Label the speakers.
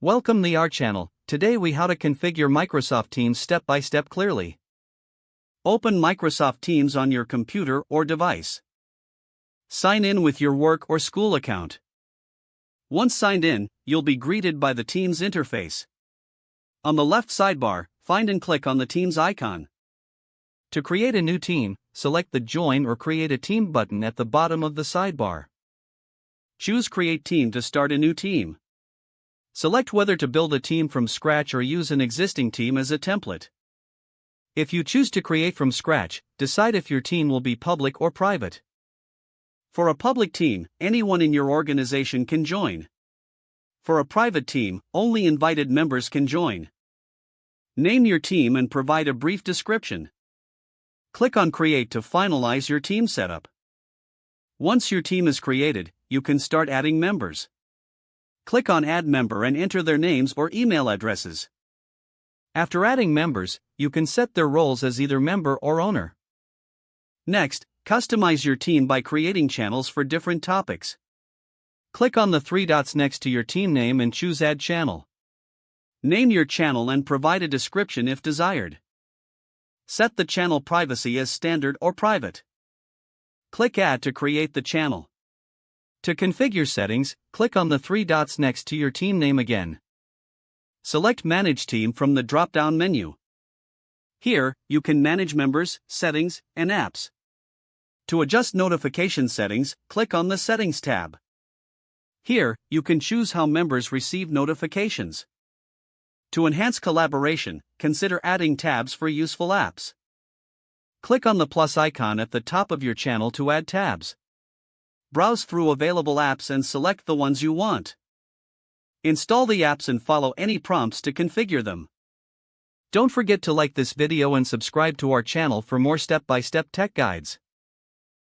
Speaker 1: Welcome to our channel. Today we how to configure Microsoft Teams step by step clearly. Open Microsoft Teams on your computer or device. Sign in with your work or school account. Once signed in, you'll be greeted by the Teams interface. On the left sidebar, find and click on the Teams icon. To create a new team, select the Join or Create a Team button at the bottom of the sidebar. Choose Create Team to start a new team. Select whether to build a team from scratch or use an existing team as a template. If you choose to create from scratch, decide if your team will be public or private. For a public team, anyone in your organization can join. For a private team, only invited members can join. Name your team and provide a brief description. Click on Create to finalize your team setup. Once your team is created, you can start adding members. Click on Add Member and enter their names or email addresses. After adding members, you can set their roles as either member or owner. Next, customize your team by creating channels for different topics. Click on the three dots next to your team name and choose Add Channel. Name your channel and provide a description if desired. Set the channel privacy as standard or private. Click Add to create the channel. To configure settings, click on the three dots next to your team name again. Select Manage Team from the drop-down menu. Here, you can manage members, settings, and apps. To adjust notification settings, click on the Settings tab. Here, you can choose how members receive notifications. To enhance collaboration, consider adding tabs for useful apps. Click on the plus icon at the top of your channel to add tabs. Browse through available apps and select the ones you want. Install the apps and follow any prompts to configure them. Don't forget to like this video and subscribe to our channel for more step-by-step tech guides.